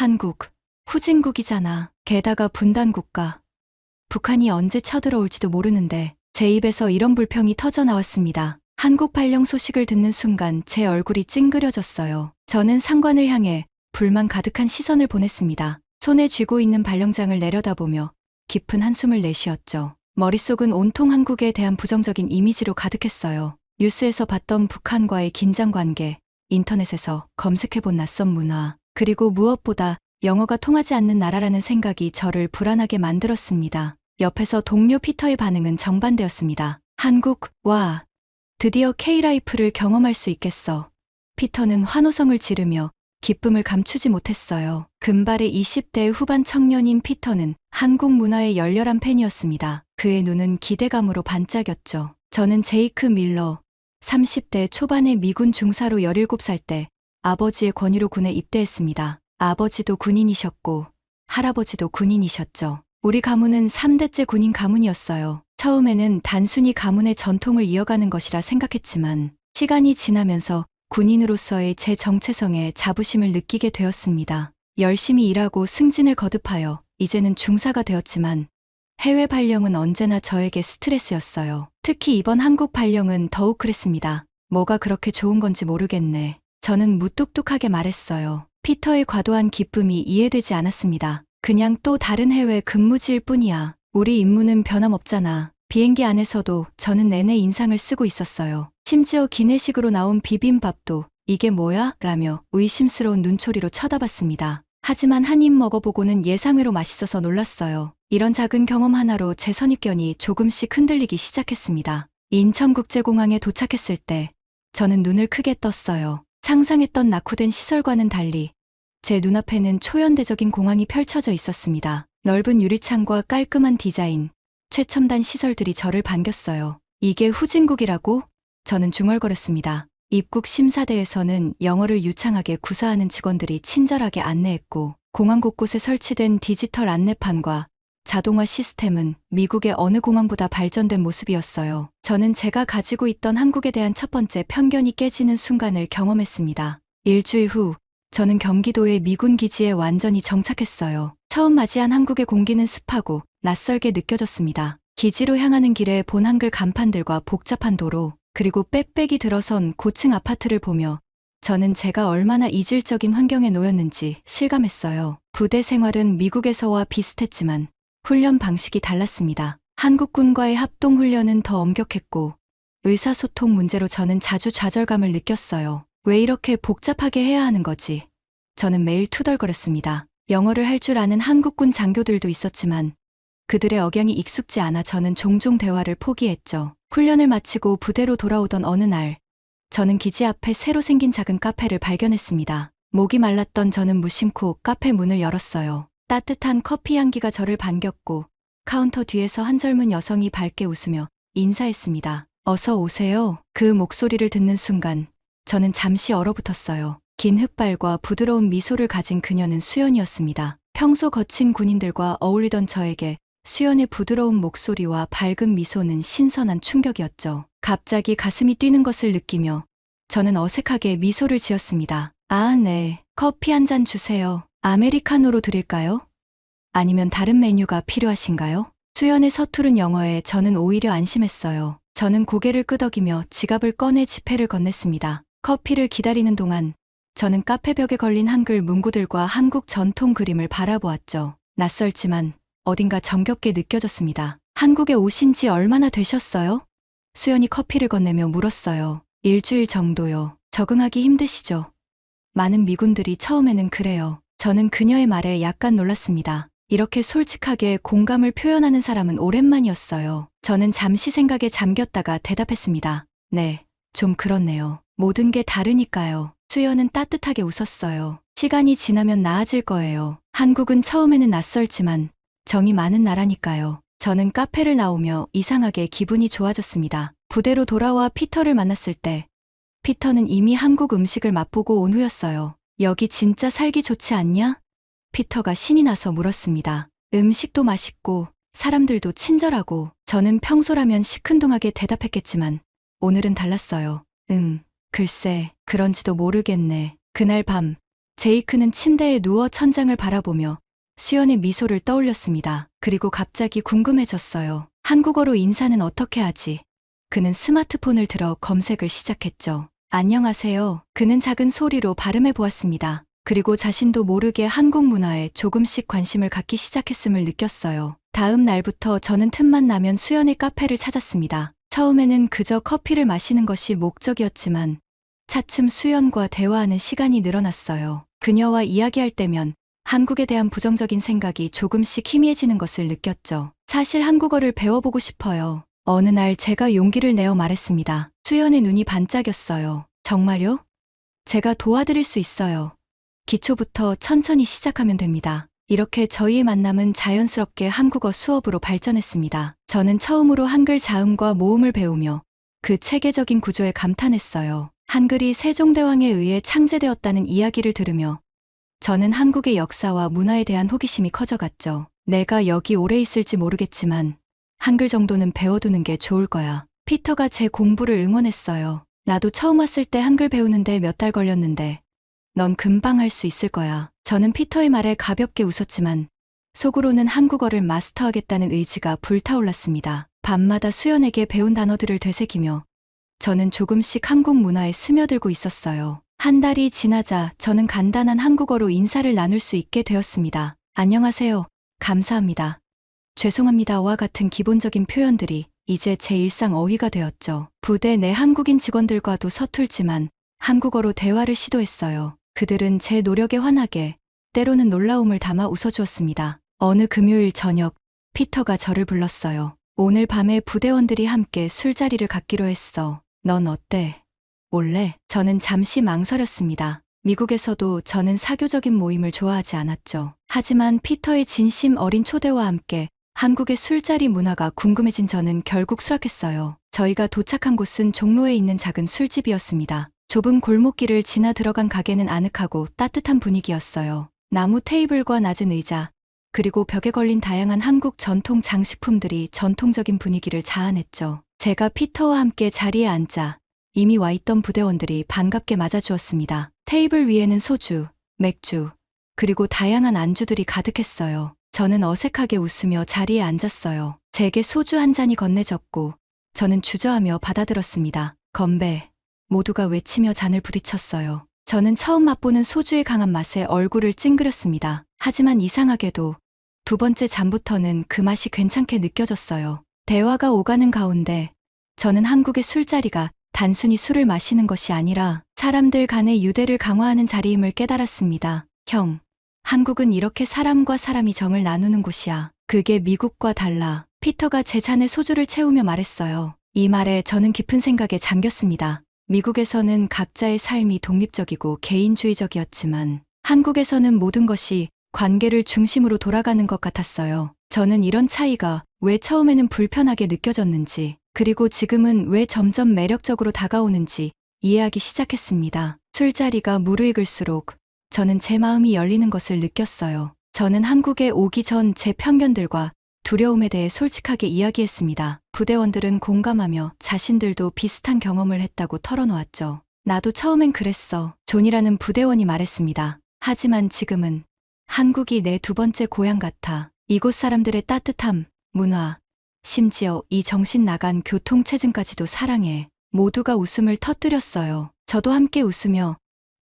한국, 후진국이잖아. 게다가 분단국가. 북한이 언제 쳐들어올지도 모르는데 제 입에서 이런 불평이 터져 나왔습니다. 한국 발령 소식을 듣는 순간 제 얼굴이 찡그려졌어요. 저는 상관을 향해 불만 가득한 시선을 보냈습니다. 손에 쥐고 있는 발령장을 내려다보며 깊은 한숨을 내쉬었죠. 머릿속은 온통 한국에 대한 부정적인 이미지로 가득했어요. 뉴스에서 봤던 북한과의 긴장관계, 인터넷에서 검색해본 낯선 문화, 그리고 무엇보다 영어가 통하지 않는 나라라는 생각이 저를 불안하게 만들었습니다. 옆에서 동료 피터의 반응은 정반대였습니다. 한국, 와, 드디어 K라이프를 경험할 수 있겠어. 피터는 환호성을 지르며 기쁨을 감추지 못했어요. 금발의 20대 후반 청년인 피터는 한국 문화의 열렬한 팬이었습니다. 그의 눈은 기대감으로 반짝였죠. 저는 제이크 밀러, 30대 초반의 미군 중사로 17살 때 아버지의 권유로 군에 입대했습니다. 아버지도 군인이셨고 할아버지도 군인이셨죠. 우리 가문은 3대째 군인 가문이었어요. 처음에는 단순히 가문의 전통을 이어가는 것이라 생각했지만 시간이 지나면서 군인으로서의 제 정체성에 자부심을 느끼게 되었습니다. 열심히 일하고 승진을 거듭하여 이제는 중사가 되었지만 해외 발령은 언제나 저에게 스트레스였어요. 특히 이번 한국 발령은 더욱 그랬습니다. 뭐가 그렇게 좋은 건지 모르겠네. 저는 무뚝뚝하게 말했어요. 피터의 과도한 기쁨이 이해되지 않았습니다. 그냥 또 다른 해외 근무지일 뿐이야. 우리 임무는 변함없잖아. 비행기 안에서도 저는 내내 인상을 쓰고 있었어요. 심지어 기내식으로 나온 비빔밥도 이게 뭐야? 라며 의심스러운 눈초리로 쳐다봤습니다. 하지만 한 입 먹어보고는 예상외로 맛있어서 놀랐어요. 이런 작은 경험 하나로 제 선입견이 조금씩 흔들리기 시작했습니다. 인천국제공항에 도착했을 때 저는 눈을 크게 떴어요. 상상했던 낙후된 시설과는 달리 제 눈앞에는 초현대적인 공항이 펼쳐져 있었습니다. 넓은 유리창과 깔끔한 디자인, 최첨단 시설들이 저를 반겼어요. 이게 후진국이라고? 저는 중얼거렸습니다. 입국 심사대에서는 영어를 유창하게 구사하는 직원들이 친절하게 안내했고 공항 곳곳에 설치된 디지털 안내판과 자동화 시스템은 미국의 어느 공항보다 발전된 모습이었어요. 저는 제가 가지고 있던 한국에 대한 첫 번째 편견이 깨지는 순간을 경험했습니다. 일주일 후 저는 경기도의 미군 기지에 완전히 정착했어요. 처음 맞이한 한국의 공기는 습하고 낯설게 느껴졌습니다. 기지로 향하는 길에 본 한글 간판들과 복잡한 도로, 그리고 빽빽이 들어선 고층 아파트를 보며 저는 제가 얼마나 이질적인 환경에 놓였는지 실감했어요. 부대 생활은 미국에서와 비슷했지만 훈련 방식이 달랐습니다. 한국군과의 합동훈련은 더 엄격했고 의사소통 문제로 저는 자주 좌절감을 느꼈어요. 왜 이렇게 복잡하게 해야 하는 거지? 저는 매일 투덜거렸습니다. 영어를 할 줄 아는 한국군 장교들도 있었지만 그들의 억양이 익숙지 않아 저는 종종 대화를 포기했죠. 훈련을 마치고 부대로 돌아오던 어느 날, 저는 기지 앞에 새로 생긴 작은 카페를 발견했습니다. 목이 말랐던 저는 무심코 카페 문을 열었어요. 따뜻한 커피 향기가 저를 반겼고 카운터 뒤에서 한 젊은 여성이 밝게 웃으며 인사했습니다. 어서 오세요. 그 목소리를 듣는 순간 저는 잠시 얼어붙었어요. 긴 흑발과 부드러운 미소를 가진 그녀는 수연이었습니다. 평소 거친 군인들과 어울리던 저에게 수연의 부드러운 목소리와 밝은 미소는 신선한 충격이었죠. 갑자기 가슴이 뛰는 것을 느끼며 저는 어색하게 미소를 지었습니다. 아, 네. 커피 한 잔 주세요. 아메리카노로 드릴까요? 아니면 다른 메뉴가 필요하신가요? 수연의 서투른 영어에 저는 오히려 안심했어요. 저는 고개를 끄덕이며 지갑을 꺼내 지폐를 건넸습니다. 커피를 기다리는 동안 저는 카페 벽에 걸린 한글 문구들과 한국 전통 그림을 바라보았죠. 낯설지만 어딘가 정겹게 느껴졌습니다. 한국에 오신 지 얼마나 되셨어요? 수연이 커피를 건네며 물었어요. 일주일 정도요. 적응하기 힘드시죠? 많은 미군들이 처음에는 그래요. 저는 그녀의 말에 약간 놀랐습니다. 이렇게 솔직하게 공감을 표현하는 사람은 오랜만이었어요. 저는 잠시 생각에 잠겼다가 대답했습니다. 네, 좀 그렇네요. 모든 게 다르니까요. 수연은 따뜻하게 웃었어요. 시간이 지나면 나아질 거예요. 한국은 처음에는 낯설지만 정이 많은 나라니까요. 저는 카페를 나오며 이상하게 기분이 좋아졌습니다. 부대로 돌아와 피터를 만났을 때 피터는 이미 한국 음식을 맛보고 온 후였어요. 여기 진짜 살기 좋지 않냐? 피터가 신이 나서 물었습니다. 음식도 맛있고 사람들도 친절하고 저는 평소라면 시큰둥하게 대답했겠지만 오늘은 달랐어요. 글쎄, 그런지도 모르겠네. 그날 밤 제이크는 침대에 누워 천장을 바라보며 수연의 미소를 떠올렸습니다. 그리고 갑자기 궁금해졌어요. 한국어로 인사는 어떻게 하지? 그는 스마트폰을 들어 검색을 시작했죠. 안녕하세요. 그는 작은 소리로 발음해 보았습니다. 그리고 자신도 모르게 한국 문화에 조금씩 관심을 갖기 시작했음을 느꼈어요. 다음 날부터 저는 틈만 나면 수연의 카페를 찾았습니다. 처음에는 그저 커피를 마시는 것이 목적이었지만 차츰 수연과 대화하는 시간이 늘어났어요. 그녀와 이야기할 때면 한국에 대한 부정적인 생각이 조금씩 희미해지는 것을 느꼈죠. 사실 한국어를 배워보고 싶어요. 어느 날 제가 용기를 내어 말했습니다. 수연의 눈이 반짝였어요. 정말요? 제가 도와드릴 수 있어요. 기초부터 천천히 시작하면 됩니다. 이렇게 저희의 만남은 자연스럽게 한국어 수업으로 발전했습니다. 저는 처음으로 한글 자음과 모음을 배우며 그 체계적인 구조에 감탄했어요. 한글이 세종대왕에 의해 창제되었다는 이야기를 들으며 저는 한국의 역사와 문화에 대한 호기심이 커져갔죠. 내가 여기 오래 있을지 모르겠지만 한글 정도는 배워두는 게 좋을 거야. 피터가 제 공부를 응원했어요. 나도 처음 왔을 때 한글 배우는데 몇 달 걸렸는데 넌 금방 할 수 있을 거야. 저는 피터의 말에 가볍게 웃었지만 속으로는 한국어를 마스터하겠다는 의지가 불타올랐습니다. 밤마다 수연에게 배운 단어들을 되새기며 저는 조금씩 한국 문화에 스며들고 있었어요. 한 달이 지나자 저는 간단한 한국어로 인사를 나눌 수 있게 되었습니다. 안녕하세요. 감사합니다. 죄송합니다와 같은 기본적인 표현들이 이제 제 일상 어휘가 되었죠. 부대 내 한국인 직원들과도 서툴지만 한국어로 대화를 시도했어요. 그들은 제 노력에 환하게 때로는 놀라움을 담아 웃어주었습니다. 어느 금요일 저녁 피터가 저를 불렀어요. 오늘 밤에 부대원들이 함께 술자리를 갖기로 했어. 넌 어때? 올래? 저는 잠시 망설였습니다. 미국에서도 저는 사교적인 모임을 좋아하지 않았죠. 하지만 피터의 진심 어린 초대와 함께 한국의 술자리 문화가 궁금해진 저는 결국 수락했어요. 저희가 도착한 곳은 종로에 있는 작은 술집이었습니다. 좁은 골목길을 지나 들어간 가게는 아늑하고 따뜻한 분위기였어요. 나무 테이블과 낮은 의자, 그리고 벽에 걸린 다양한 한국 전통 장식품들이 전통적인 분위기를 자아냈죠. 제가 피터와 함께 자리에 앉자 이미 와 있던 부대원들이 반갑게 맞아주었습니다. 테이블 위에는 소주, 맥주, 그리고 다양한 안주들이 가득했어요. 저는 어색하게 웃으며 자리에 앉았어요. 제게 소주 한 잔이 건네졌고 저는 주저하며 받아들었습니다. 건배. 모두가 외치며 잔을 부딪혔어요. 저는 처음 맛보는 소주의 강한 맛에 얼굴을 찡그렸습니다. 하지만 이상하게도 두 번째 잔부터는 그 맛이 괜찮게 느껴졌어요. 대화가 오가는 가운데 저는 한국의 술자리가 단순히 술을 마시는 것이 아니라 사람들 간의 유대를 강화하는 자리임을 깨달았습니다. 형, 한국은 이렇게 사람과 사람이 정을 나누는 곳이야. 그게 미국과 달라. 피터가 제 잔에 소주를 채우며 말했어요. 이 말에 저는 깊은 생각에 잠겼습니다. 미국에서는 각자의 삶이 독립적이고 개인주의적이었지만 한국에서는 모든 것이 관계를 중심으로 돌아가는 것 같았어요. 저는 이런 차이가 왜 처음에는 불편하게 느껴졌는지, 그리고 지금은 왜 점점 매력적으로 다가오는지 이해하기 시작했습니다. 술자리가 무르익을수록 저는 제 마음이 열리는 것을 느꼈어요. 저는 한국에 오기 전 제 편견들과 두려움에 대해 솔직하게 이야기했습니다. 부대원들은 공감하며 자신들도 비슷한 경험을 했다고 털어놓았죠. 나도 처음엔 그랬어. 존이라는 부대원이 말했습니다. 하지만 지금은 한국이 내 두 번째 고향 같아. 이곳 사람들의 따뜻함, 문화, 심지어 이 정신 나간 교통체증까지도 사랑해. 모두가 웃음을 터뜨렸어요. 저도 함께 웃으며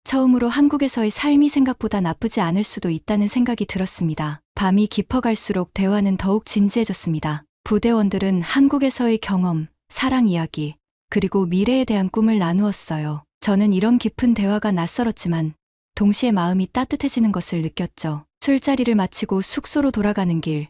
처음으로 한국에서의 삶이 생각보다 나쁘지 않을 수도 있다는 생각이 들었습니다. 밤이 깊어갈수록 대화는 더욱 진지해졌습니다. 부대원들은 한국에서의 경험, 사랑 이야기, 그리고 미래에 대한 꿈을 나누었어요. 저는 이런 깊은 대화가 낯설었지만 동시에 마음이 따뜻해지는 것을 느꼈죠. 술자리를 마치고 숙소로 돌아가는 길,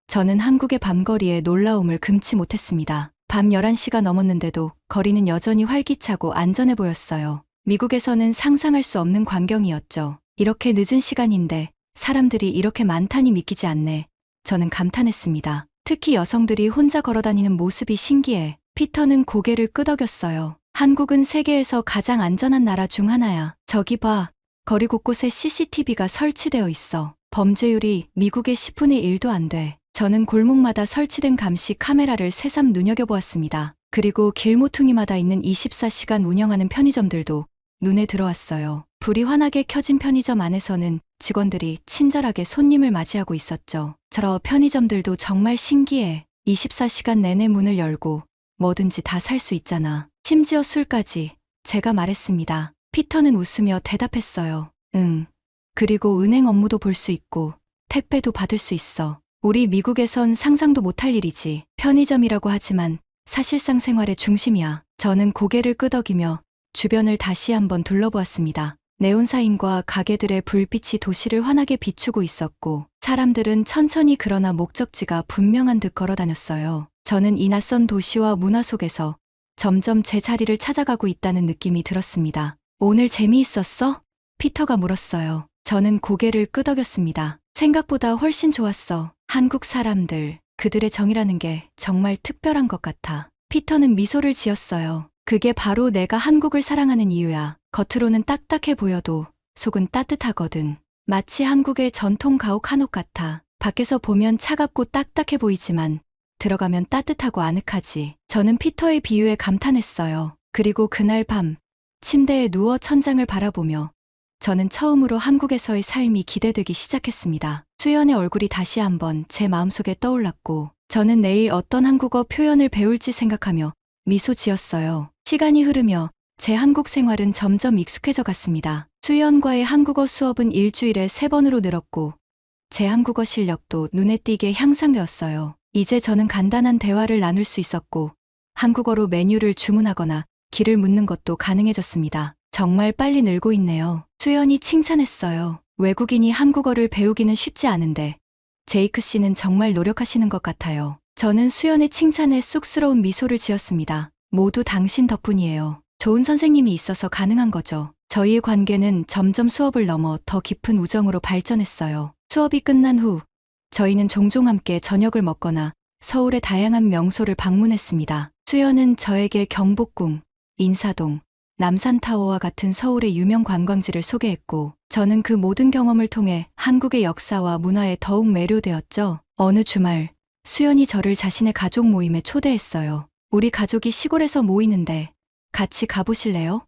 저는 한국의 밤거리에 놀라움을 금치 못했습니다. 밤 11시가 넘었는데도 거리는 여전히 활기차고 안전해 보였어요. 미국에서는 상상할 수 없는 광경이었죠. 이렇게 늦은 시간인데 사람들이 이렇게 많다니 믿기지 않네. 저는 감탄했습니다. 특히 여성들이 혼자 걸어다니는 모습이 신기해. 피터는 고개를 끄덕였어요. 한국은 세계에서 가장 안전한 나라 중 하나야. 저기 봐. 거리 곳곳에 CCTV가 설치되어 있어. 범죄율이 미국의 10분의 1도 안 돼. 저는 골목마다 설치된 감시 카메라를 새삼 눈여겨보았습니다. 그리고 길모퉁이마다 있는 24시간 운영하는 편의점들도 눈에 들어왔어요. 불이 환하게 켜진 편의점 안에서는 직원들이 친절하게 손님을 맞이하고 있었죠. 저 편의점들도 정말 신기해. 24시간 내내 문을 열고 뭐든지 다 살 수 있잖아. 심지어 술까지. 제가 말했습니다. 피터는 웃으며 대답했어요. 응. 그리고 은행 업무도 볼 수 있고 택배도 받을 수 있어. 우리 미국에선 상상도 못할 일이지. 편의점이라고 하지만 사실상 생활의 중심이야. 저는 고개를 끄덕이며 주변을 다시 한번 둘러보았습니다. 네온사인과 가게들의 불빛이 도시를 환하게 비추고 있었고 사람들은 천천히 그러나 목적지가 분명한 듯 걸어다녔어요. 저는 이 낯선 도시와 문화 속에서 점점 제 자리를 찾아가고 있다는 느낌이 들었습니다. 오늘 재미있었어? 피터가 물었어요. 저는 고개를 끄덕였습니다. 생각보다 훨씬 좋았어. 한국 사람들, 그들의 정이라는 게 정말 특별한 것 같아. 피터는 미소를 지었어요. 그게 바로 내가 한국을 사랑하는 이유야. 겉으로는 딱딱해 보여도 속은 따뜻하거든. 마치 한국의 전통 가옥 한옥 같아. 밖에서 보면 차갑고 딱딱해 보이지만 들어가면 따뜻하고 아늑하지. 저는 피터의 비유에 감탄했어요. 그리고 그날 밤 침대에 누워 천장을 바라보며 저는 처음으로 한국에서의 삶이 기대되기 시작했습니다. 수연의 얼굴이 다시 한번 제 마음속에 떠올랐고 저는 내일 어떤 한국어 표현을 배울지 생각하며 미소 지었어요. 시간이 흐르며 제 한국 생활은 점점 익숙해져 갔습니다. 수연과의 한국어 수업은 일주일에 3번으로 늘었고 제 한국어 실력도 눈에 띄게 향상되었어요. 이제 저는 간단한 대화를 나눌 수 있었고 한국어로 메뉴를 주문하거나 길을 묻는 것도 가능해졌습니다. 정말 빨리 늘고 있네요. 수연이 칭찬했어요. 외국인이 한국어를 배우기는 쉽지 않은데 제이크 씨는 정말 노력하시는 것 같아요. 저는 수연의 칭찬에 쑥스러운 미소를 지었습니다. 모두 당신 덕분이에요. 좋은 선생님이 있어서 가능한 거죠. 저희의 관계는 점점 수업을 넘어 더 깊은 우정으로 발전했어요. 수업이 끝난 후 저희는 종종 함께 저녁을 먹거나 서울의 다양한 명소를 방문했습니다. 수연은 저에게 경복궁, 인사동, 남산타워와 같은 서울의 유명 관광지를 소개했고 저는 그 모든 경험을 통해 한국의 역사와 문화에 더욱 매료되었죠. 어느 주말 수연이 저를 자신의 가족 모임에 초대했어요. 우리 가족이 시골에서 모이는데 같이 가보실래요?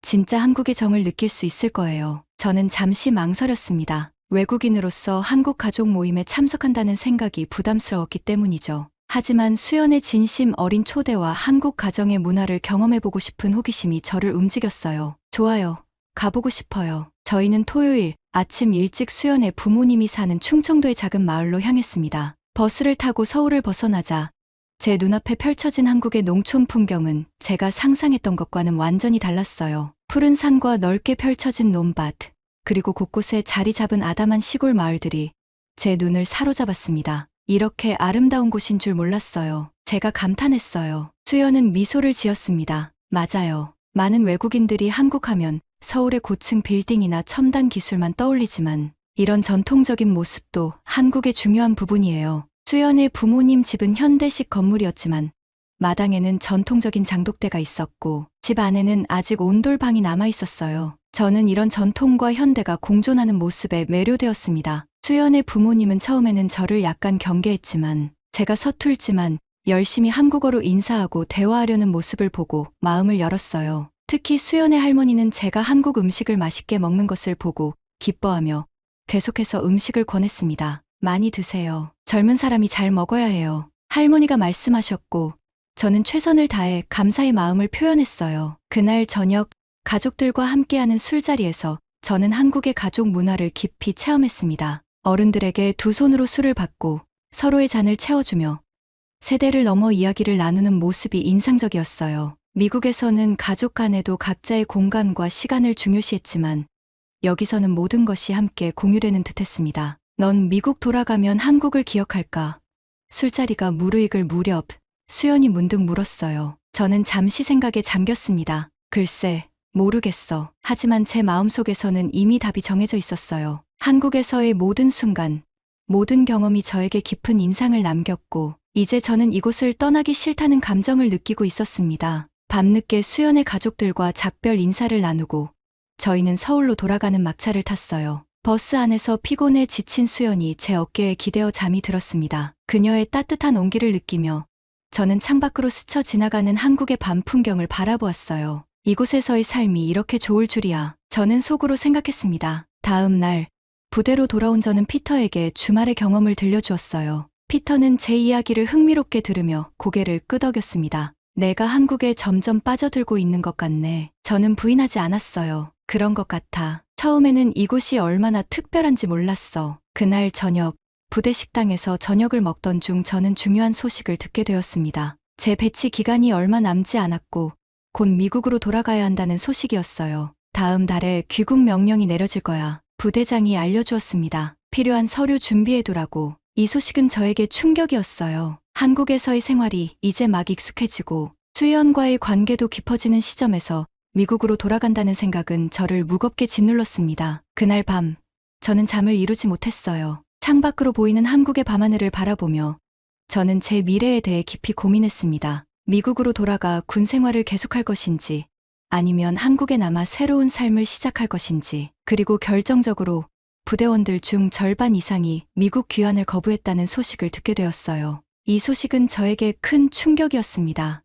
진짜 한국의 정을 느낄 수 있을 거예요. 저는 잠시 망설였습니다. 외국인으로서 한국 가족 모임에 참석한다는 생각이 부담스러웠기 때문이죠. 하지만 수연의 진심 어린 초대와 한국 가정의 문화를 경험해보고 싶은 호기심이 저를 움직였어요. 좋아요. 가보고 싶어요. 저희는 토요일 아침 일찍 수연의 부모님이 사는 충청도의 작은 마을로 향했습니다. 버스를 타고 서울을 벗어나자 제 눈앞에 펼쳐진 한국의 농촌 풍경은 제가 상상했던 것과는 완전히 달랐어요. 푸른 산과 넓게 펼쳐진 논밭, 그리고 곳곳에 자리 잡은 아담한 시골 마을들이 제 눈을 사로잡았습니다. 이렇게 아름다운 곳인 줄 몰랐어요. 제가 감탄했어요. 수연은 미소를 지었습니다. 맞아요. 많은 외국인들이 한국 하면 서울의 고층 빌딩이나 첨단 기술만 떠올리지만 이런 전통적인 모습도 한국의 중요한 부분이에요. 수연의 부모님 집은 현대식 건물이었지만 마당에는 전통적인 장독대가 있었고 집 안에는 아직 온돌방이 남아 있었어요. 저는 이런 전통과 현대가 공존하는 모습에 매료되었습니다. 수연의 부모님은 처음에는 저를 약간 경계했지만 제가 서툴지만 열심히 한국어로 인사하고 대화하려는 모습을 보고 마음을 열었어요. 특히 수연의 할머니는 제가 한국 음식을 맛있게 먹는 것을 보고 기뻐하며 계속해서 음식을 권했습니다. 많이 드세요. 젊은 사람이 잘 먹어야 해요. 할머니가 말씀하셨고 저는 최선을 다해 감사의 마음을 표현했어요. 그날 저녁 가족들과 함께하는 술자리에서 저는 한국의 가족 문화를 깊이 체험했습니다. 어른들에게 두 손으로 술을 받고 서로의 잔을 채워주며 세대를 넘어 이야기를 나누는 모습이 인상적이었어요. 미국에서는 가족 간에도 각자의 공간과 시간을 중요시했지만 여기서는 모든 것이 함께 공유되는 듯했습니다. 넌 미국 돌아가면 한국을 기억할까? 술자리가 무르익을 무렵 수연이 문득 물었어요. 저는 잠시 생각에 잠겼습니다. 글쎄, 모르겠어. 하지만 제 마음속에서는 이미 답이 정해져 있었어요. 한국에서의 모든 순간, 모든 경험이 저에게 깊은 인상을 남겼고 이제 저는 이곳을 떠나기 싫다는 감정을 느끼고 있었습니다. 밤늦게 수연의 가족들과 작별 인사를 나누고 저희는 서울로 돌아가는 막차를 탔어요. 버스 안에서 피곤해 지친 수연이 제 어깨에 기대어 잠이 들었습니다. 그녀의 따뜻한 온기를 느끼며 저는 창밖으로 스쳐 지나가는 한국의 밤 풍경을 바라보았어요. 이곳에서의 삶이 이렇게 좋을 줄이야. 저는 속으로 생각했습니다. 다음 날 부대로 돌아온 저는 피터에게 주말의 경험을 들려주었어요. 피터는 제 이야기를 흥미롭게 들으며 고개를 끄덕였습니다. 내가 한국에 점점 빠져들고 있는 것 같네. 저는 부인하지 않았어요. 그런 것 같아. 처음에는 이곳이 얼마나 특별한지 몰랐어. 그날 저녁, 부대 식당에서 저녁을 먹던 중 저는 중요한 소식을 듣게 되었습니다. 제 배치 기간이 얼마 남지 않았고 곧 미국으로 돌아가야 한다는 소식이었어요. 다음 달에 귀국 명령이 내려질 거야. 부대장이 알려주었습니다. 필요한 서류 준비해두라고. 이 소식은 저에게 충격이었어요. 한국에서의 생활이 이제 막 익숙해지고 수연과의 관계도 깊어지는 시점에서 미국으로 돌아간다는 생각은 저를 무겁게 짓눌렀습니다. 그날 밤, 저는 잠을 이루지 못했어요. 창밖으로 보이는 한국의 밤하늘을 바라보며 저는 제 미래에 대해 깊이 고민했습니다. 미국으로 돌아가 군 생활을 계속할 것인지 아니면 한국에 남아 새로운 삶을 시작할 것인지, 그리고 결정적으로 부대원들 중 절반 이상이 미국 귀환을 거부했다는 소식을 듣게 되었어요. 이 소식은 저에게 큰 충격이었습니다.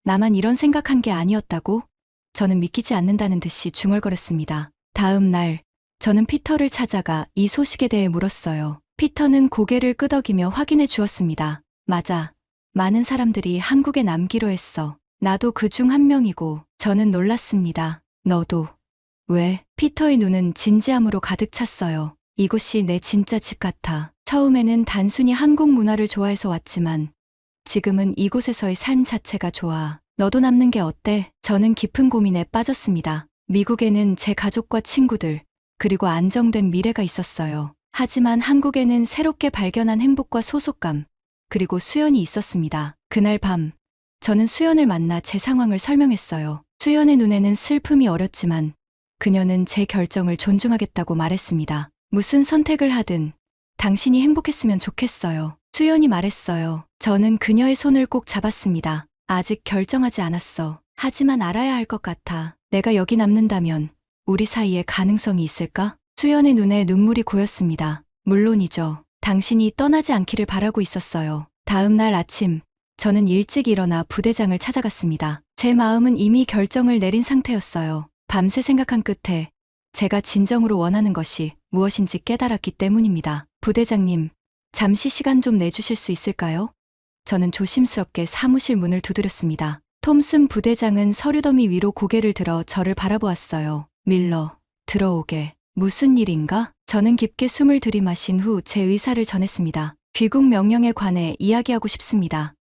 나만 이런 생각한 게 아니었다고? 저는 믿기지 않는다는 듯이 중얼거렸습니다. 다음 날, 저는 피터를 찾아가 이 소식에 대해 물었어요. 피터는 고개를 끄덕이며 확인해 주었습니다. 맞아. 많은 사람들이 한국에 남기로 했어. 나도 그 중 한 명이고. 저는 놀랐습니다. 너도? 왜? 피터의 눈은 진지함으로 가득 찼어요. 이곳이 내 진짜 집 같아. 처음에는 단순히 한국 문화를 좋아해서 왔지만 지금은 이곳에서의 삶 자체가 좋아. 너도 남는 게 어때? 저는 깊은 고민에 빠졌습니다. 미국에는 제 가족과 친구들, 그리고 안정된 미래가 있었어요. 하지만 한국에는 새롭게 발견한 행복과 소속감, 그리고 수연이 있었습니다. 그날 밤, 저는 수연을 만나 제 상황을 설명했어요. 수연의 눈에는 슬픔이 어렸지만 그녀는 제 결정을 존중하겠다고 말했습니다. 무슨 선택을 하든 당신이 행복했으면 좋겠어요. 수연이 말했어요. 저는 그녀의 손을 꼭 잡았습니다. 아직 결정하지 않았어. 하지만 알아야 할 것 같아. 내가 여기 남는다면 우리 사이에 가능성이 있을까? 수연의 눈에 눈물이 고였습니다. 물론이죠. 당신이 떠나지 않기를 바라고 있었어요. 다음 날 아침, 저는 일찍 일어나 부대장을 찾아갔습니다. 제 마음은 이미 결정을 내린 상태였어요. 밤새 생각한 끝에 제가 진정으로 원하는 것이 무엇인지 깨달았기 때문입니다. 부대장님, 잠시 시간 좀 내주실 수 있을까요? 저는 조심스럽게 사무실 문을 두드렸습니다. 톰슨 부대장은 서류더미 위로 고개를 들어 저를 바라보았어요. 밀러, 들어오게. 무슨 일인가? 저는 깊게 숨을 들이마신 후 제 의사를 전했습니다. 귀국 명령에 관해 이야기하고 싶습니다.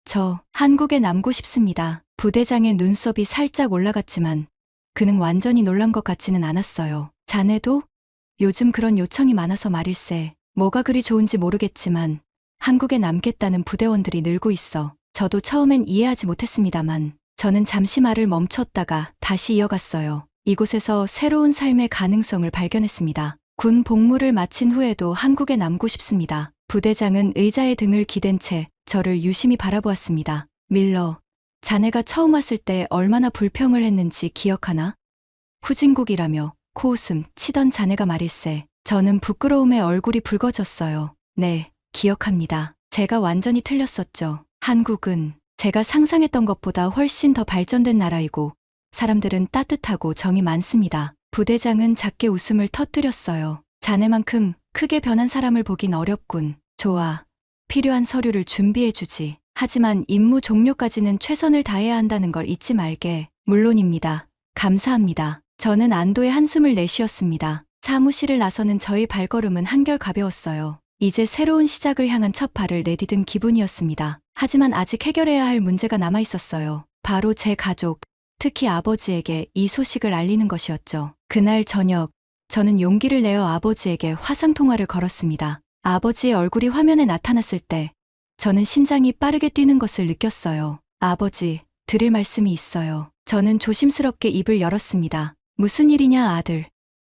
저 한국에 남고 싶습니다. 부대장의 눈썹이 살짝 올라갔지만 그는 완전히 놀란 것 같지는 않았어요. 자네도? 요즘 그런 요청이 많아서 말일세. 뭐가 그리 좋은지 모르겠지만 한국에 남겠다는 부대원들이 늘고 있어. 저도 처음엔 이해하지 못했습니다만 저는 잠시 말을 멈췄다가 다시 이어갔어요. 이곳에서 새로운 삶의 가능성을 발견했습니다. 군 복무를 마친 후에도 한국에 남고 싶습니다. 부대장은 의자에 등을 기댄 채 저를 유심히 바라보았습니다. 밀러, 자네가 처음 왔을 때 얼마나 불평을 했는지 기억하나? 후진국이라며 코웃음 치던 자네가 말일세. 저는 부끄러움에 얼굴이 붉어졌어요. 네, 기억합니다. 제가 완전히 틀렸었죠. 한국은 제가 상상했던 것보다 훨씬 더 발전된 나라이고 사람들은 따뜻하고 정이 많습니다. 부대장은 작게 웃음을 터뜨렸어요. 자네만큼 크게 변한 사람을 보긴 어렵군. 좋아. 필요한 서류를 준비해주지. 하지만 임무 종료까지는 최선을 다해야 한다는 걸 잊지 말게. 물론입니다. 감사합니다. 저는 안도의 한숨을 내쉬었습니다. 사무실을 나서는 저의 발걸음은 한결 가벼웠어요. 이제 새로운 시작을 향한 첫 발을 내디딘 기분이었습니다. 하지만 아직 해결해야 할 문제가 남아있었어요. 바로 제 가족, 특히 아버지에게 이 소식을 알리는 것이었죠. 그날 저녁, 저는 용기를 내어 아버지에게 화상통화를 걸었습니다. 아버지의 얼굴이 화면에 나타났을 때 저는 심장이 빠르게 뛰는 것을 느꼈어요. 아버지, 드릴 말씀이 있어요. 저는 조심스럽게 입을 열었습니다. 무슨 일이냐, 아들.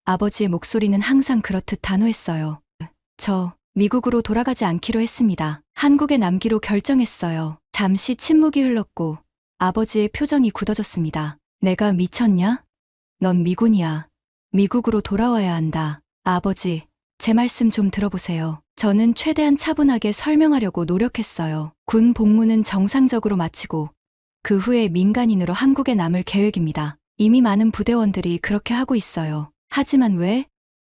아버지의 목소리는 항상 그렇듯 단호했어요. 저 미국으로 돌아가지 않기로 했습니다. 한국에 남기로 결정했어요. 잠시 침묵이 흘렀고 아버지의 표정이 굳어졌습니다. 내가 미쳤냐? 넌 미군이야. 미국으로 돌아와야 한다. 아버지, 제 말씀 좀 들어보세요. 저는 최대한 차분하게 설명하려고 노력했어요. 군 복무는 정상적으로 마치고 그 후에 민간인으로 한국에 남을 계획입니다. 이미 많은 부대원들이 그렇게 하고 있어요. 하지만 왜?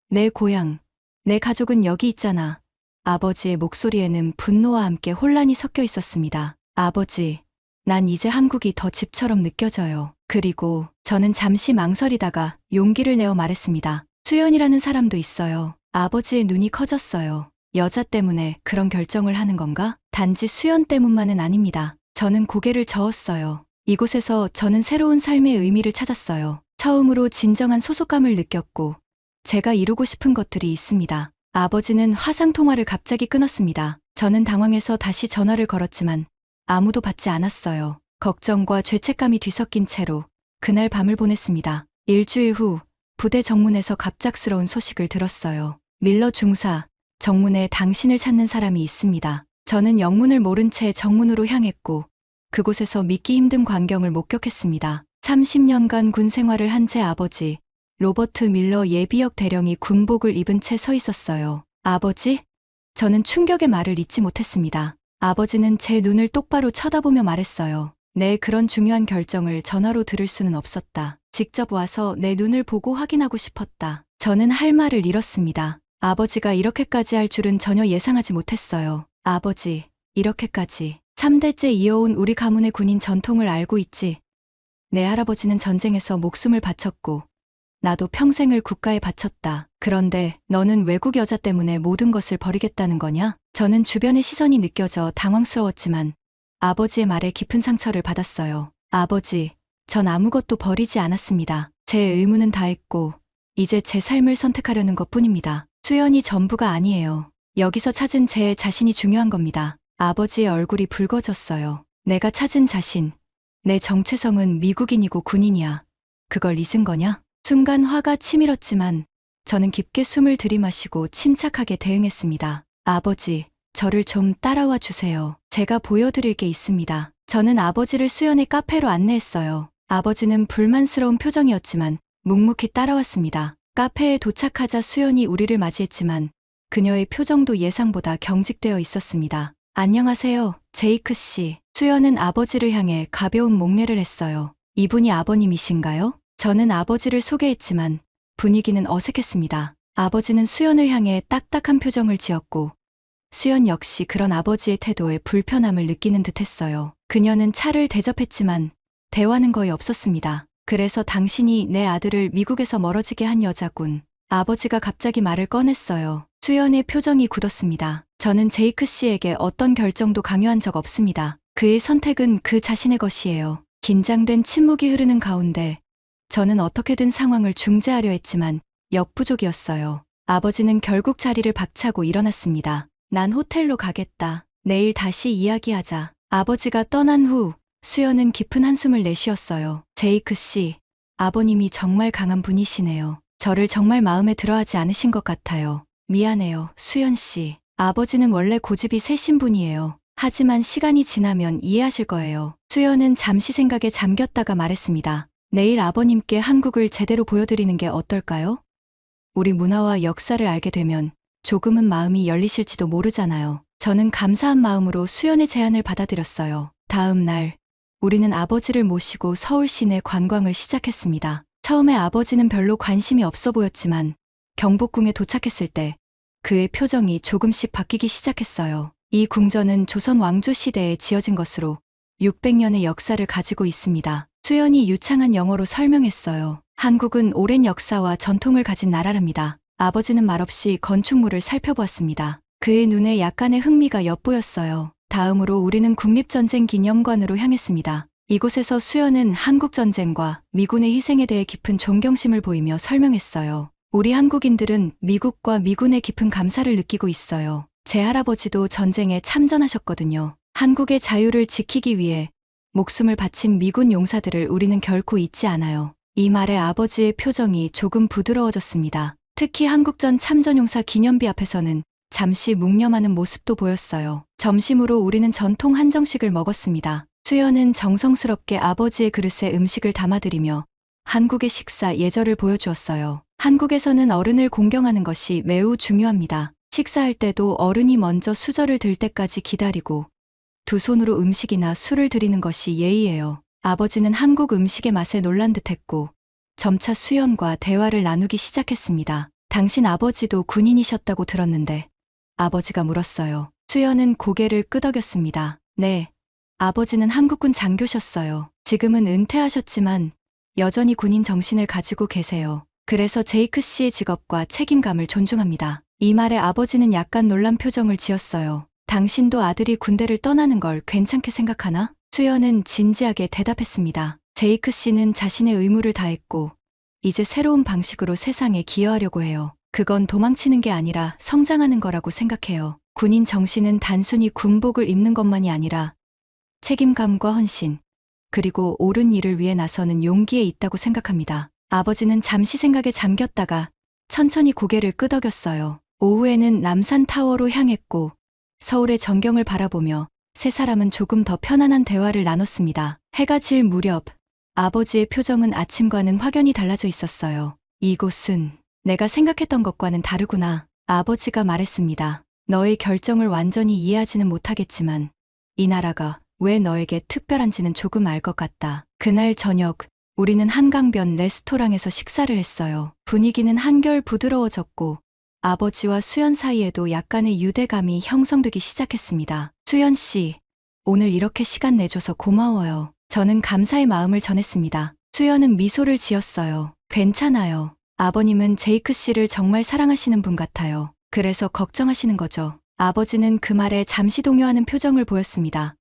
내 고향, 내 가족은 여기 있잖아. 아버지의 목소리에는 분노와 함께 혼란이 섞여 있었습니다. 아버지, 난 이제 한국이 더 집처럼 느껴져요. 그리고 저는 잠시 망설이다가 용기를 내어 말했습니다. 수연이라는 사람도 있어요. 아버지의 눈이 커졌어요. 여자 때문에 그런 결정을 하는 건가? 단지 수연 때문만은 아닙니다. 저는 고개를 저었어요. 이곳에서 저는 새로운 삶의 의미를 찾았어요. 처음으로 진정한 소속감을 느꼈고 제가 이루고 싶은 것들이 있습니다. 아버지는 화상통화를 갑자기 끊었습니다. 저는 당황해서 다시 전화를 걸었지만 아무도 받지 않았어요. 걱정과 죄책감이 뒤섞인 채로 그날 밤을 보냈습니다. 일주일 후 부대 정문에서 갑작스러운 소식을 들었어요. 밀러 중사, 정문에 당신을 찾는 사람이 있습니다. 저는 영문을 모른 채 정문으로 향했고 그곳에서 믿기 힘든 광경을 목격했습니다. 30년간 군 생활을 한 제 아버지, 로버트 밀러 예비역 대령이 군복을 입은 채 서 있었어요. 아버지? 저는 충격의 말을 잇지 못했습니다. 아버지는 제 눈을 똑바로 쳐다보며 말했어요. 내 그런 중요한 결정을 전화로 들을 수는 없었다. 직접 와서 내 눈을 보고 확인하고 싶었다. 저는 할 말을 잃었습니다. 아버지가 이렇게까지 할 줄은 전혀 예상하지 못했어요. 아버지, 이렇게까지 3대째 이어온 우리 가문의 군인 전통을 알고 있지? 내 할아버지는 전쟁에서 목숨을 바쳤고 나도 평생을 국가에 바쳤다. 그런데 너는 외국 여자 때문에 모든 것을 버리겠다는 거냐? 저는 주변의 시선이 느껴져 당황스러웠지만 아버지의 말에 깊은 상처를 받았어요. 아버지, 전 아무것도 버리지 않았습니다. 제 의무는 다했고 이제 제 삶을 선택하려는 것뿐입니다. 수연이 전부가 아니에요. 여기서 찾은 제 자신이 중요한 겁니다. 아버지의 얼굴이 붉어졌어요. 내가 찾은 자신, 내 정체성은 미국인이고 군인이야. 그걸 잊은 거냐? 순간 화가 치밀었지만 저는 깊게 숨을 들이마시고 침착하게 대응했습니다. 아버지, 저를 좀 따라와 주세요. 제가 보여드릴 게 있습니다. 저는 아버지를 수연의 카페로 안내했어요. 아버지는 불만스러운 표정이었지만 묵묵히 따라왔습니다. 카페에 도착하자 수연이 우리를 맞이했지만 그녀의 표정도 예상보다 경직되어 있었습니다. 안녕하세요, 제이크 씨. 수연은 아버지를 향해 가벼운 목례를 했어요. 이분이 아버님이신가요? 저는 아버지를 소개했지만 분위기는 어색했습니다. 아버지는 수연을 향해 딱딱한 표정을 지었고 수연 역시 그런 아버지의 태도에 불편함을 느끼는 듯했어요. 그녀는 차를 대접했지만 대화는 거의 없었습니다. 그래서 당신이 내 아들을 미국에서 멀어지게 한 여자군. 아버지가 갑자기 말을 꺼냈어요. 수연의 표정이 굳었습니다. 저는 제이크 씨에게 어떤 결정도 강요한 적 없습니다. 그의 선택은 그 자신의 것이에요. 긴장된 침묵이 흐르는 가운데 저는 어떻게든 상황을 중재하려 했지만 역부족이었어요. 아버지는 결국 자리를 박차고 일어났습니다. 난 호텔로 가겠다. 내일 다시 이야기하자. 아버지가 떠난 후 수연은 깊은 한숨을 내쉬었어요. 제이크 씨, 아버님이 정말 강한 분이시네요. 저를 정말 마음에 들어하지 않으신 것 같아요. 미안해요, 수연 씨. 아버지는 원래 고집이 세신 분이에요. 하지만 시간이 지나면 이해하실 거예요. 수연은 잠시 생각에 잠겼다가 말했습니다. 내일 아버님께 한국을 제대로 보여드리는 게 어떨까요? 우리 문화와 역사를 알게 되면 조금은 마음이 열리실지도 모르잖아요. 저는 감사한 마음으로 수연의 제안을 받아들였어요. 다음 날, 우리는 아버지를 모시고 서울 시내 관광을 시작했습니다. 처음에 아버지는 별로 관심이 없어 보였지만 경복궁에 도착했을 때 그의 표정이 조금씩 바뀌기 시작했어요. 이 궁전은 조선 왕조 시대에 지어진 것으로 600년의 역사를 가지고 있습니다. 수연이 유창한 영어로 설명했어요. 한국은 오랜 역사와 전통을 가진 나라랍니다. 아버지는 말없이 건축물을 살펴보았습니다. 그의 눈에 약간의 흥미가 엿보였어요. 다음으로 우리는 국립전쟁 기념관으로 향했습니다. 이곳에서 수연은 한국전쟁과 미군의 희생에 대해 깊은 존경심을 보이며 설명했어요. 우리 한국인들은 미국과 미군의 깊은 감사를 느끼고 있어요. 제 할아버지도 전쟁에 참전하셨거든요. 한국의 자유를 지키기 위해 목숨을 바친 미군 용사들을 우리는 결코 잊지 않아요. 이 말에 아버지의 표정이 조금 부드러워졌습니다. 특히 한국전 참전용사 기념비 앞에서는 잠시 묵념하는 모습도 보였어요. 점심으로 우리는 전통 한정식을 먹었습니다. 수연은 정성스럽게 아버지의 그릇에 음식을 담아드리며 한국의 식사 예절을 보여주었어요. 한국에서는 어른을 공경하는 것이 매우 중요합니다. 식사할 때도 어른이 먼저 수저를 들 때까지 기다리고 두 손으로 음식이나 술을 드리는 것이 예의예요. 아버지는 한국 음식의 맛에 놀란 듯했고 점차 수연과 대화를 나누기 시작했습니다. 당신 아버지도 군인이셨다고 들었는데 아버지가 물었어요. 수연은 고개를 끄덕였습니다. 네, 아버지는 한국군 장교셨어요. 지금은 은퇴하셨지만 여전히 군인 정신을 가지고 계세요. 그래서 제이크 씨의 직업과 책임감을 존중합니다. 이 말에 아버지는 약간 놀란 표정을 지었어요. 당신도 아들이 군대를 떠나는 걸 괜찮게 생각하나? 수연은 진지하게 대답했습니다. 제이크 씨는 자신의 의무를 다했고 이제 새로운 방식으로 세상에 기여하려고 해요. 그건 도망치는 게 아니라 성장하는 거라고 생각해요. 군인 정신은 단순히 군복을 입는 것만이 아니라 책임감과 헌신, 그리고 옳은 일을 위해 나서는 용기에 있다고 생각합니다. 아버지는 잠시 생각에 잠겼다가 천천히 고개를 끄덕였어요. 오후에는 남산타워로 향했고 서울의 전경을 바라보며 세 사람은 조금 더 편안한 대화를 나눴습니다. 해가 질 무렵 아버지의 표정은 아침과는 확연히 달라져 있었어요. 이곳은 내가 생각했던 것과는 다르구나. 아버지가 말했습니다. 너의 결정을 완전히 이해하지는 못하겠지만 이 나라가 왜 너에게 특별한지는 조금 알 것 같다. 그날 저녁 우리는 한강변 레스토랑에서 식사를 했어요. 분위기는 한결 부드러워졌고 아버지와 수연 사이에도 약간의 유대감이 형성되기 시작했습니다. 수연 씨, 오늘 이렇게 시간 내줘서 고마워요. 저는 감사의 마음을 전했습니다. 수연은 미소를 지었어요. 괜찮아요. 아버님은 제이크 씨를 정말 사랑하시는 분 같아요. 그래서 걱정하시는 거죠. 아버지는 그 말에 잠시 동요하는 표정을 보였습니다.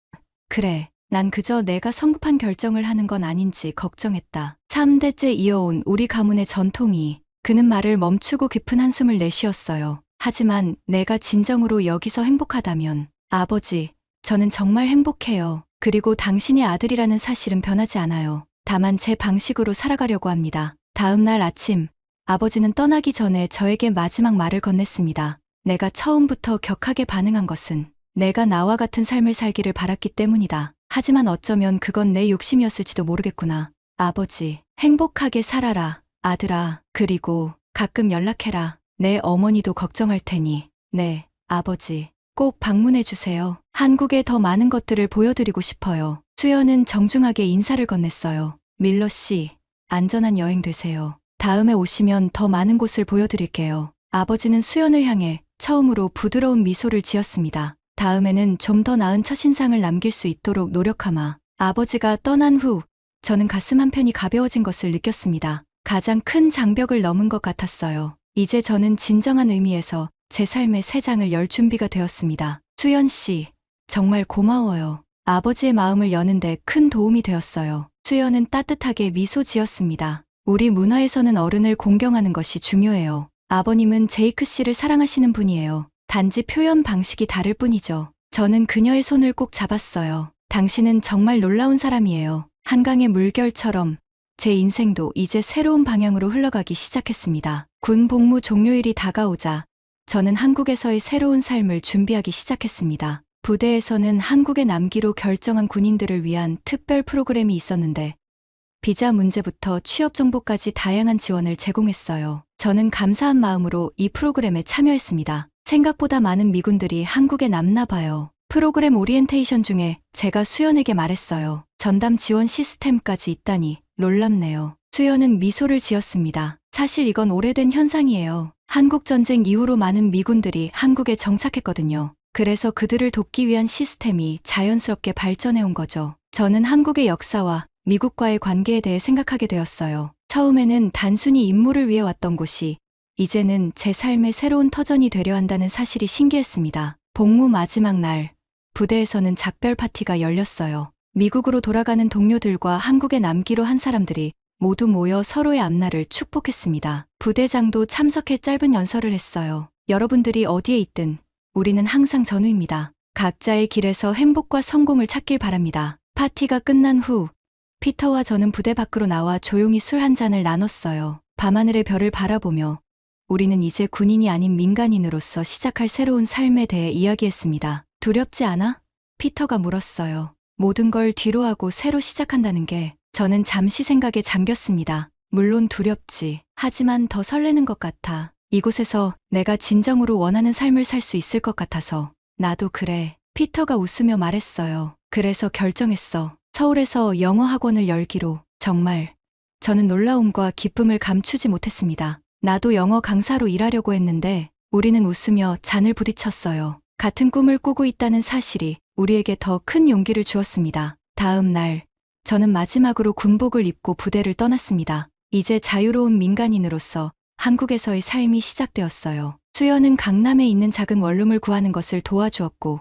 그래, 난 그저 내가 성급한 결정을 하는 건 아닌지 걱정했다. 3대째 이어온 우리 가문의 전통이. 그는 말을 멈추고 깊은 한숨을 내쉬었어요. 하지만 내가 진정으로 여기서 행복하다면 아버지, 저는 정말 행복해요. 그리고 당신의 아들이라는 사실은 변하지 않아요. 다만 제 방식으로 살아가려고 합니다. 다음 날 아침 아버지는 떠나기 전에 저에게 마지막 말을 건넸습니다. 내가 처음부터 격하게 반응한 것은 내가 나와 같은 삶을 살기를 바랐기 때문이다. 하지만 어쩌면 그건 내 욕심이었을지도 모르겠구나. 아버지, 행복하게 살아라. 아들아, 그리고 가끔 연락해라. 내 어머니도 걱정할 테니. 네, 아버지. 꼭 방문해 주세요. 한국에 더 많은 것들을 보여드리고 싶어요. 수연은 정중하게 인사를 건넸어요. 밀러 씨, 안전한 여행 되세요. 다음에 오시면 더 많은 곳을 보여드릴게요. 아버지는 수연을 향해 처음으로 부드러운 미소를 지었습니다. 다음에는 좀 더 나은 첫인상을 남길 수 있도록 노력하마. 아버지가 떠난 후 저는 가슴 한편이 가벼워진 것을 느꼈습니다. 가장 큰 장벽을 넘은 것 같았어요. 이제 저는 진정한 의미에서 제 삶의 새 장을 열 준비가 되었습니다. 수연 씨, 정말 고마워요. 아버지의 마음을 여는데 큰 도움이 되었어요. 수연은 따뜻하게 미소 지었습니다. 우리 문화에서는 어른을 공경하는 것이 중요해요. 아버님은 제이크 씨를 사랑하시는 분이에요. 단지 표현 방식이 다를 뿐이죠. 저는 그녀의 손을 꼭 잡았어요. 당신은 정말 놀라운 사람이에요. 한강의 물결처럼 제 인생도 이제 새로운 방향으로 흘러가기 시작했습니다. 군 복무 종료일이 다가오자 저는 한국에서의 새로운 삶을 준비하기 시작했습니다. 부대에서는 한국에 남기로 결정한 군인들을 위한 특별 프로그램이 있었는데 비자 문제부터 취업 정보까지 다양한 지원을 제공했어요. 저는 감사한 마음으로 이 프로그램에 참여했습니다. 생각보다 많은 미군들이 한국에 남나 봐요. 프로그램 오리엔테이션 중에 제가 수연에게 말했어요. 전담 지원 시스템까지 있다니 놀랍네요. 수연은 미소를 지었습니다. 사실 이건 오래된 현상이에요. 한국전쟁 이후로 많은 미군들이 한국에 정착했거든요. 그래서 그들을 돕기 위한 시스템이 자연스럽게 발전해온 거죠. 저는 한국의 역사와 미국과의 관계에 대해 생각하게 되었어요. 처음에는 단순히 임무를 위해 왔던 곳이 이제는 제 삶의 새로운 터전이 되려 한다는 사실이 신기했습니다. 복무 마지막 날, 부대에서는 작별 파티가 열렸어요. 미국으로 돌아가는 동료들과 한국에 남기로 한 사람들이 모두 모여 서로의 앞날을 축복했습니다. 부대장도 참석해 짧은 연설을 했어요. 여러분들이 어디에 있든 우리는 항상 전우입니다. 각자의 길에서 행복과 성공을 찾길 바랍니다. 파티가 끝난 후 피터와 저는 부대 밖으로 나와 조용히 술 한 잔을 나눴어요. 밤하늘의 별을 바라보며 우리는 이제 군인이 아닌 민간인으로서 시작할 새로운 삶에 대해 이야기했습니다. 두렵지 않아? 피터가 물었어요. 모든 걸 뒤로하고 새로 시작한다는 게. 저는 잠시 생각에 잠겼습니다. 물론 두렵지. 하지만 더 설레는 것 같아. 이곳에서 내가 진정으로 원하는 삶을 살 수 있을 것 같아서. 나도 그래. 피터가 웃으며 말했어요. 그래서 결정했어. 서울에서 영어 학원을 열기로. 정말 저는 놀라움과 기쁨을 감추지 못했습니다. 나도 영어 강사로 일하려고 했는데 우리는 웃으며 잔을 부딪혔어요. 같은 꿈을 꾸고 있다는 사실이 우리에게 더 큰 용기를 주었습니다. 다음 날 저는 마지막으로 군복을 입고 부대를 떠났습니다. 이제 자유로운 민간인으로서 한국에서의 삶이 시작되었어요. 수연은 강남에 있는 작은 원룸을 구하는 것을 도와주었고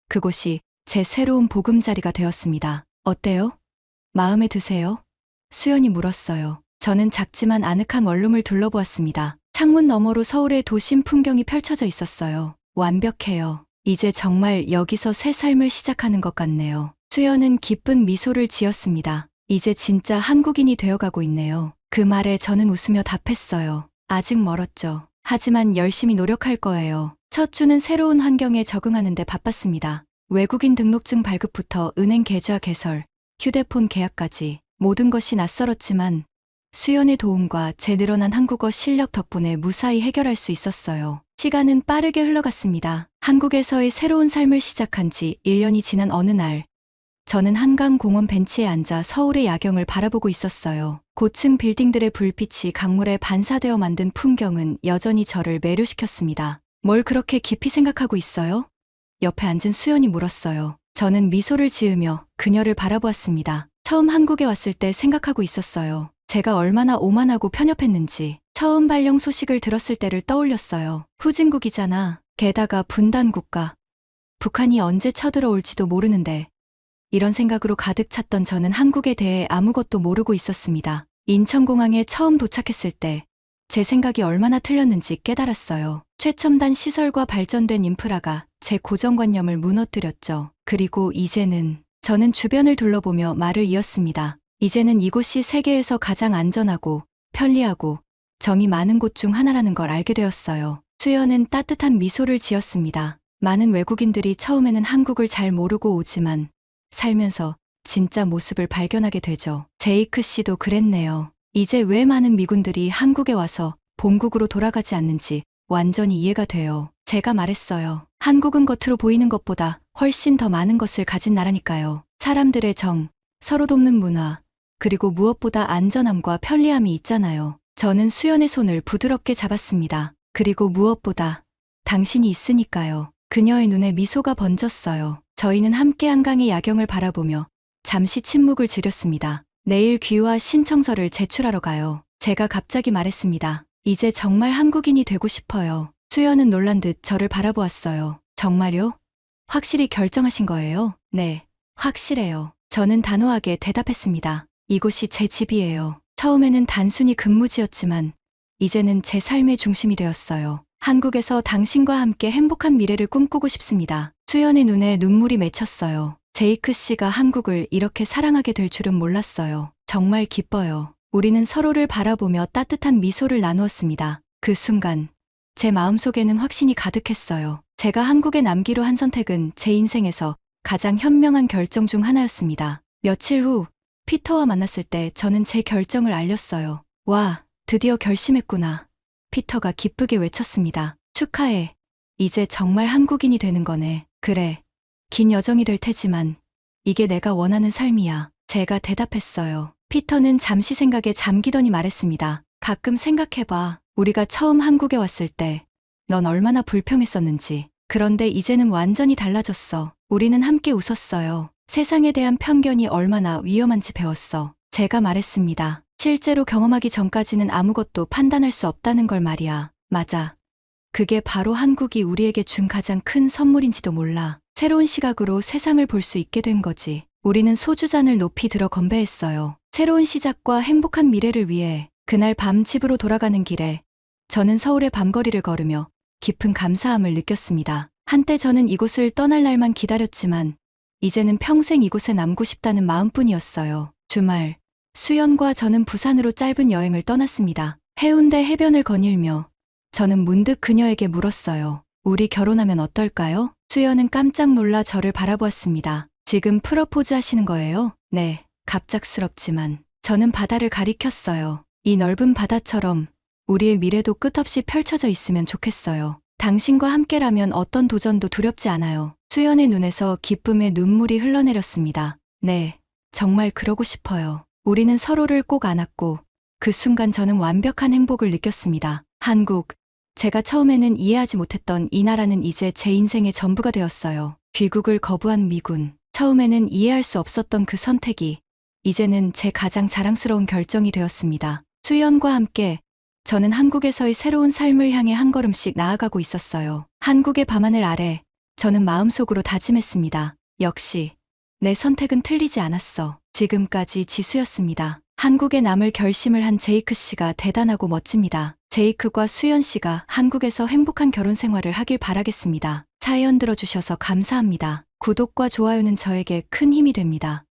그곳이 제 새로운 보금자리가 되었습니다. 어때요? 마음에 드세요? 수연이 물었어요. 저는 작지만 아늑한 원룸을 둘러보았습니다. 창문 너머로 서울의 도심 풍경이 펼쳐져 있었어요. 완벽해요. 이제 정말 여기서 새 삶을 시작하는 것 같네요. 수연은 기쁜 미소를 지었습니다. 이제 진짜 한국인이 되어가고 있네요. 그 말에 저는 웃으며 답했어요. 아직 멀었죠. 하지만 열심히 노력할 거예요. 첫 주는 새로운 환경에 적응하는 데 바빴습니다. 외국인 등록증 발급부터 은행 계좌 개설, 휴대폰 계약까지 모든 것이 낯설었지만 수연의 도움과 제 늘어난 한국어 실력 덕분에 무사히 해결할 수 있었어요. 시간은 빠르게 흘러갔습니다. 한국에서의 새로운 삶을 시작한 지 1년이 지난 어느 날 저는 한강공원 벤치에 앉아 서울의 야경을 바라보고 있었어요. 고층 빌딩들의 불빛이 강물에 반사되어 만든 풍경은 여전히 저를 매료시켰습니다. 뭘 그렇게 깊이 생각하고 있어요? 옆에 앉은 수연이 물었어요. 저는 미소를 지으며 그녀를 바라보았습니다. 처음 한국에 왔을 때 생각하고 있었어요. 제가 얼마나 오만하고 편협했는지. 처음 발령 소식을 들었을 때를 떠올렸어요. 후진국이잖아. 게다가 분단국가. 북한이 언제 쳐들어올지도 모르는데. 이런 생각으로 가득 찼던 저는 한국에 대해 아무것도 모르고 있었습니다. 인천공항에 처음 도착했을 때 제 생각이 얼마나 틀렸는지 깨달았어요. 최첨단 시설과 발전된 인프라가 제 고정관념을 무너뜨렸죠. 그리고 이제는 저는 주변을 둘러보며 말을 이었습니다. 이제는 이곳이 세계에서 가장 안전하고 편리하고 정이 많은 곳 중 하나라는 걸 알게 되었어요. 수연은 따뜻한 미소를 지었습니다. 많은 외국인들이 처음에는 한국을 잘 모르고 오지만 살면서 진짜 모습을 발견하게 되죠. 제이크 씨도 그랬네요. 이제 왜 많은 미군들이 한국에 와서 본국으로 돌아가지 않는지 완전히 이해가 돼요. 제가 말했어요. 한국은 겉으로 보이는 것보다 훨씬 더 많은 것을 가진 나라니까요. 사람들의 정, 서로 돕는 문화, 그리고 무엇보다 안전함과 편리함이 있잖아요. 저는 수연의 손을 부드럽게 잡았습니다. 그리고 무엇보다 당신이 있으니까요. 그녀의 눈에 미소가 번졌어요. 저희는 함께 한강의 야경을 바라보며 잠시 침묵을 지렸습니다. 내일 귀화 신청서를 제출하러 가요. 제가 갑자기 말했습니다. 이제 정말 한국인이 되고 싶어요. 수연은 놀란 듯 저를 바라보았어요. 정말요? 확실히 결정하신 거예요? 네, 확실해요. 저는 단호하게 대답했습니다. 이곳이 제 집이에요. 처음에는 단순히 근무지였지만 이제는 제 삶의 중심이 되었어요. 한국에서 당신과 함께 행복한 미래를 꿈꾸고 싶습니다. 수연의 눈에 눈물이 맺혔어요. 제이크 씨가 한국을 이렇게 사랑하게 될 줄은 몰랐어요. 정말 기뻐요. 우리는 서로를 바라보며 따뜻한 미소를 나누었습니다. 그 순간 제 마음속에는 확신이 가득했어요. 제가 한국에 남기로 한 선택은 제 인생에서 가장 현명한 결정 중 하나였습니다. 며칠 후 피터와 만났을 때 저는 제 결정을 알렸어요. 와, 드디어 결심했구나. 피터가 기쁘게 외쳤습니다. 축하해. 이제 정말 한국인이 되는 거네. 그래. 긴 여정이 될 테지만 이게 내가 원하는 삶이야. 제가 대답했어요. 피터는 잠시 생각에 잠기더니 말했습니다. 가끔 생각해봐. 우리가 처음 한국에 왔을 때 넌 얼마나 불평했었는지. 그런데 이제는 완전히 달라졌어. 우리는 함께 웃었어요. 세상에 대한 편견이 얼마나 위험한지 배웠어. 제가 말했습니다. 실제로 경험하기 전까지는 아무것도 판단할 수 없다는 걸 말이야. 맞아. 그게 바로 한국이 우리에게 준 가장 큰 선물인지도 몰라. 새로운 시각으로 세상을 볼 수 있게 된 거지. 우리는 소주잔을 높이 들어 건배했어요. 새로운 시작과 행복한 미래를 위해. 그날 밤 집으로 돌아가는 길에 저는 서울의 밤거리를 걸으며 깊은 감사함을 느꼈습니다. 한때 저는 이곳을 떠날 날만 기다렸지만 이제는 평생 이곳에 남고 싶다는 마음뿐이었어요. 주말 수연과 저는 부산으로 짧은 여행을 떠났습니다. 해운대 해변을 거닐며 저는 문득 그녀에게 물었어요. 우리 결혼하면 어떨까요? 수연은 깜짝 놀라 저를 바라보았습니다. 지금 프러포즈 하시는 거예요? 네, 갑작스럽지만 저는 바다를 가리켰어요. 이 넓은 바다처럼 우리의 미래도 끝없이 펼쳐져 있으면 좋겠어요. 당신과 함께라면 어떤 도전도 두렵지 않아요. 수연의 눈에서 기쁨의 눈물이 흘러내렸습니다. 네, 정말 그러고 싶어요. 우리는 서로를 꼭 안았고 그 순간 저는 완벽한 행복을 느꼈습니다. 한국, 제가 처음에는 이해하지 못했던 이 나라는 이제 제 인생의 전부가 되었어요. 귀국을 거부한 미군, 처음에는 이해할 수 없었던 그 선택이 이제는 제 가장 자랑스러운 결정이 되었습니다. 수연과 함께 저는 한국에서의 새로운 삶을 향해 한 걸음씩 나아가고 있었어요. 한국의 밤하늘 아래 저는 마음속으로 다짐했습니다. 역시 내 선택은 틀리지 않았어. 지금까지 지수였습니다. 한국에 남을 결심을 한 제이크 씨가 대단하고 멋집니다. 제이크과 수연 씨가 한국에서 행복한 결혼 생활을 하길 바라겠습니다. 사연 들어주셔서 감사합니다. 구독과 좋아요는 저에게 큰 힘이 됩니다.